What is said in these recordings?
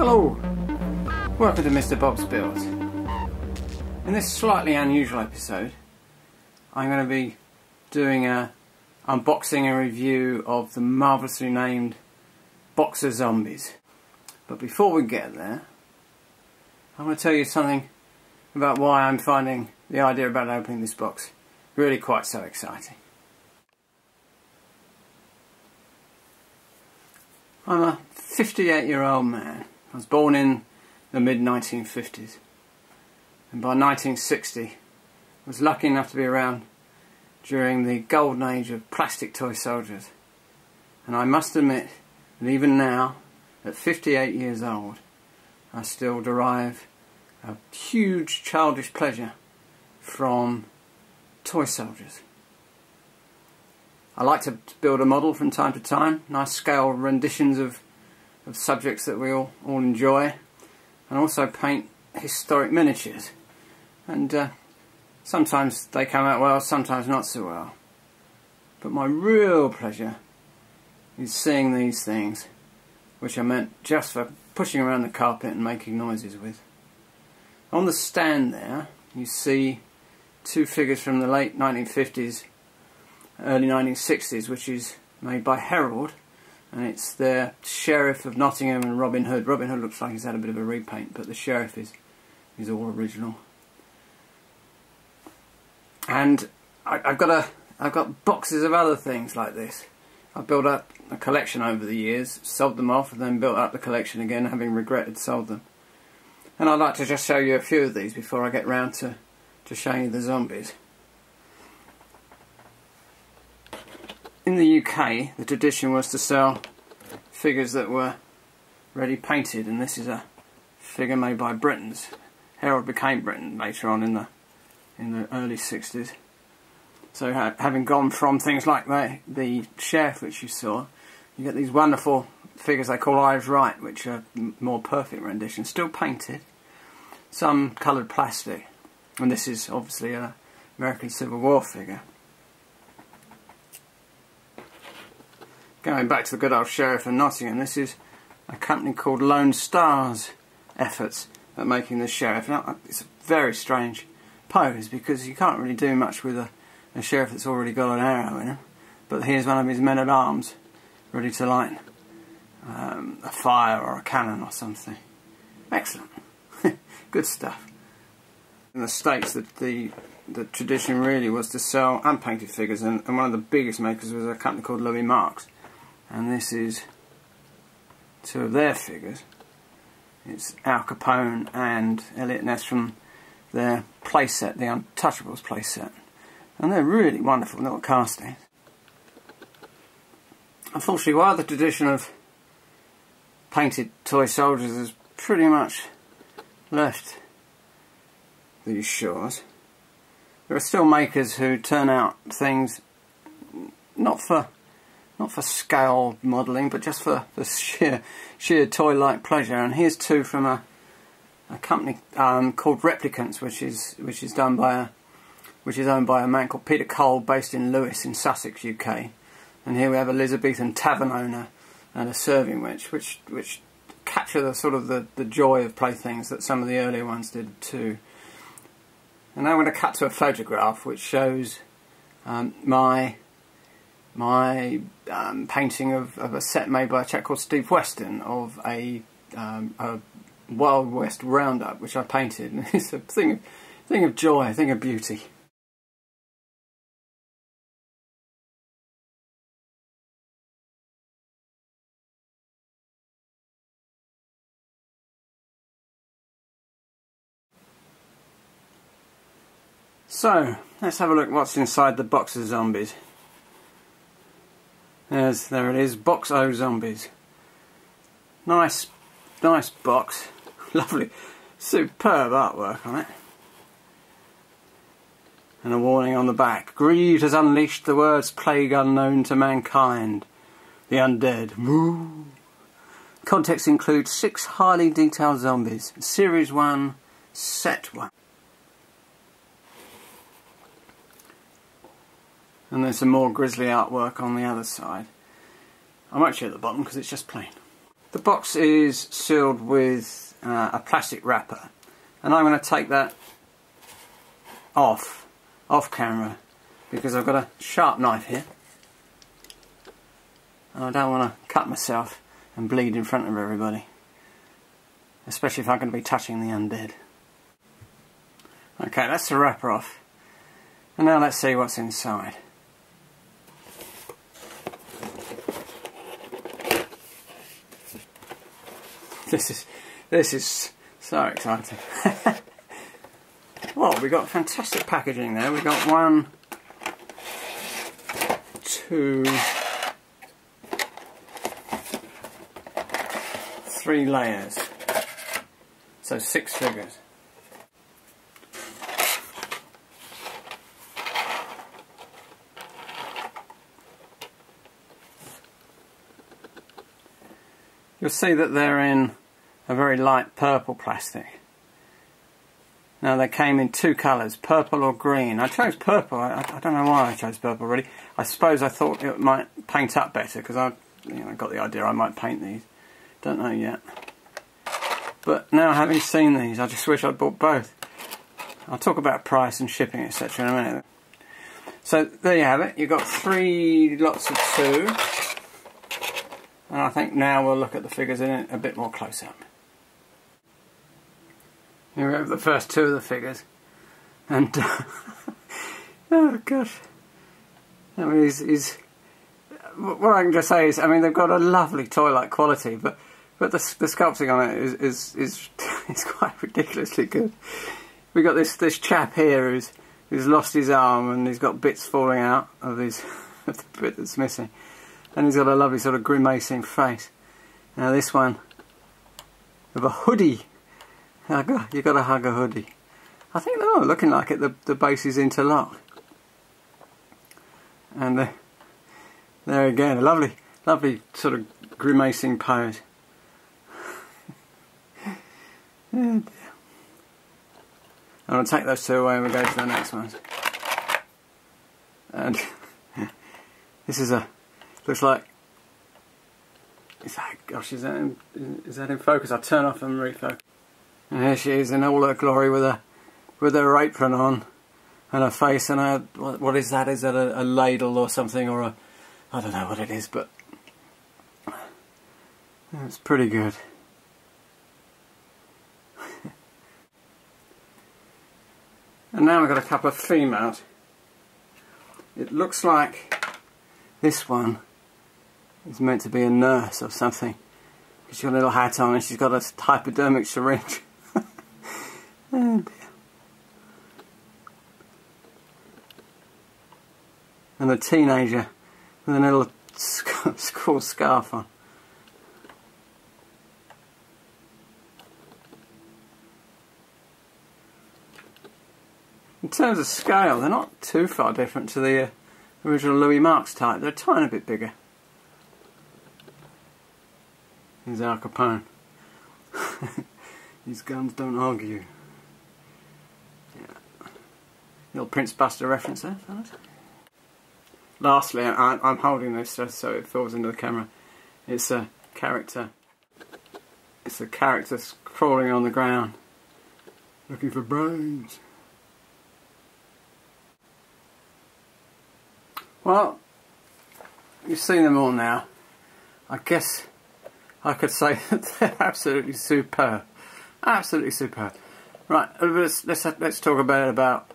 Hello! Welcome to Mr. Bob's Builds. In this slightly unusual episode, I'm going to be doing an unboxing and review of the marvellously named Boxer Zombies. But before we get there, I'm going to tell you something about why I'm finding the idea about opening this box really quite so exciting. I'm a 58-year-old man. I was born in the mid-1950s, and by 1960 I was lucky enough to be around during the golden age of plastic toy soldiers. And I must admit that even now, at 58 years old, I still derive a huge childish pleasure from toy soldiers. I like to build a model from time to time, nice scale renditions of subjects that we all enjoy, and also paint historic miniatures. And sometimes they come out well, sometimes not so well. But my real pleasure is seeing these things, which are meant just for pushing around the carpet and making noises with. On the stand there, you see two figures from the late 1950s, early 1960s, which is made by Herald, and it's the Sheriff of Nottingham and Robin Hood. Robin Hood looks like he's had a bit of a repaint, but the Sheriff is all original. And I've got boxes of other things like this. I've built up a collection over the years, sold them off, and then built up the collection again, having regretted sold them. And I'd like to just show you a few of these before I get round to showing you the zombies. In the UK, the tradition was to sell figures that were ready painted, and this is a figure made by Britons. Herald became Britain later on in the early 60s. So having gone from things like the Sheriff, which you saw, you get these wonderful figures they call Eyes Right, which are more perfect renditions, still painted, some coloured plastic, and this is obviously an American Civil War figure. Going back to the good old Sheriff of Nottingham, this is a company called Lone Star's efforts at making the Sheriff. Now, it's a very strange pose because you can't really do much with a Sheriff that's already got an arrow in him. But here's one of his men-at-arms ready to light a fire or a cannon or something. Excellent. Good stuff. In the States, the tradition really was to sell unpainted figures, and one of the biggest makers was a company called Louis Marks. And this is two of their figures. It's Al Capone and Elliot Ness from their playset, the Untouchables playset. And they're really wonderful little castings. Unfortunately, while the tradition of painted toy soldiers has pretty much left these shores, there are still makers who turn out things not for scale modelling, but just for sheer toy-like pleasure. And here's two from a company called Replicants, which is owned by a man called Peter Cole, based in Lewes in Sussex, UK. And here we have Elizabethan tavern owner and a serving wench, which capture the sort of the joy of playthings that some of the earlier ones did too. And now I'm going to cut to a photograph which shows my painting of a set made by a chap called Steve Weston of a Wild West roundup, which I painted. And it's a thing of joy, a thing of beauty. So, let's have a look what's inside the box of zombies. There it is, Box O Zombies. Nice box. Lovely, superb artwork on it. And a warning on the back. Greed has unleashed the words plague unknown to mankind. The undead. Woo. Context includes 6 highly detailed zombies. Series 1, Set 1. And there's some more grisly artwork on the other side. I'm actually at the bottom because it's just plain. The box is sealed with a plastic wrapper, and I'm going to take that off camera because I've got a sharp knife here and I don't want to cut myself and bleed in front of everybody, especially if I'm going to be touching the undead. Okay, that's the wrapper off, and now let's see what's inside. This is so exciting. Well, we got fantastic packaging there. We got 1, 2, 3 layers. So 6 figures. You'll see that they're in a very light purple plastic. Now they came in 2 colours, purple or green. I chose purple. I don't know why I chose purple really. I suppose I thought it might paint up better because I got the idea I might paint these. Don't know yet. But now having seen these, I just wish I'd bought both. I'll talk about price and shipping etc. in a minute. So there you have it. You've got 3 lots of 2. And I think now we'll look at the figures in a bit more close up. Here we have the first 2 of the figures, and oh gosh, I mean, what I can just say is, I mean, they've got a lovely toy-like quality, but the sculpting on it is quite ridiculously good. We got this chap here who's lost his arm and he's got bits falling out of of the bit that's missing, and he's got a lovely sort of grimacing face. Now this one with a hoodie. You've got to hug a hoodie. I think they're looking like it. The base is interlocked, and there again, a lovely sort of grimacing pose. Oh dear. I'm going to take those 2 away and we'll go to the next ones. And this is looks like. Gosh, is that in focus? I'll turn off and refocus. And here she is in all her glory with her apron on and her face and her, what is that? Is that a ladle or something, or I don't know what it is, but it's pretty good. And now we've got a couple of females. It looks like this one is meant to be a nurse or something. She's got a little hat on and she's got a hypodermic syringe. Oh dear. And a teenager with a little school scarf on. In terms of scale, they're not too far different to the original Louis Marx type. They're a tiny bit bigger. Here's Al Capone. These guns don't argue. Yeah. Little Prince Buster reference there, fellas. Lastly, I'm holding this just so it falls into the camera. It's a character. It's a character crawling on the ground, looking for brains. Well, you've seen them all now. I guess I could say that they're absolutely superb. Absolutely superb. Right, let's talk about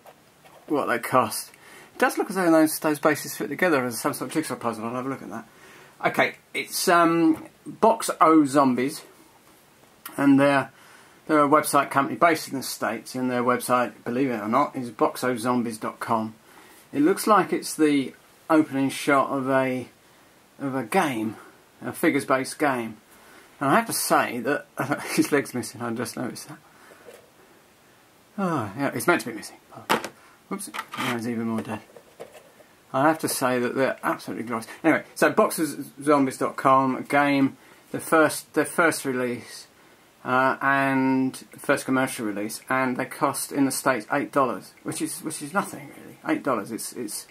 what they cost. It does look as though those bases fit together as some sort of jigsaw puzzle. I'll have a look at that. Okay, it's Box O Zombies, and they're a website company based in the States, and their website, believe it or not, is boxozombies.com. It looks like it's the opening shot of a game, a figures-based game. And I have to say that his leg's missing. I just noticed that. Oh, yeah, it's meant to be missing. Oh, whoops, now he's even more dead. I have to say that they're absolutely glorious. Anyway, so boxozombies.com, a game, their first release, and first commercial release, and they cost in the States $8, which is nothing really. $8. It's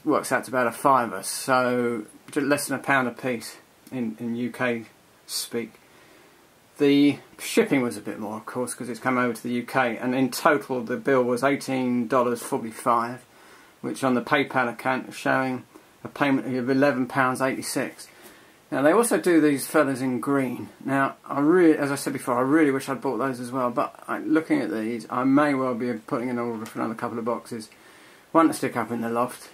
works out to about a £5, so less than £1 a piece in UK speak. The shipping was a bit more, of course, because it's come over to the UK, and in total the bill was $18.45, which on the PayPal account is showing a payment of £11.86. Now they also do these feathers in green. Now I really, as I said before, I really wish I'd bought those as well, but looking at these, I may well be putting an order for another couple of boxes. One to stick up in the loft,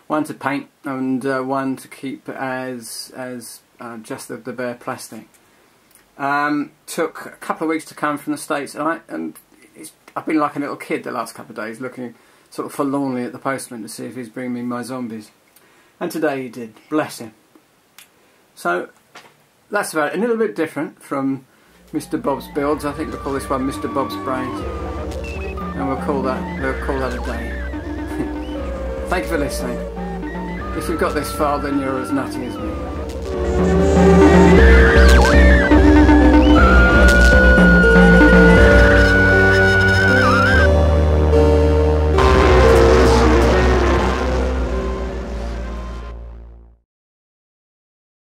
one to paint, and one to keep as just the bare plastic. Took a couple of weeks to come from the States, and I've been like a little kid the last couple of days, looking sort of forlornly at the postman to see if he's bringing me my zombies. And today he did, bless him. So that's about it. A little bit different from Mr. Bob's builds. I think we'll call this one Mr. Bob's brains, and we'll call that a day. Thank you for listening. If you've got this far, then you're as nutty as me.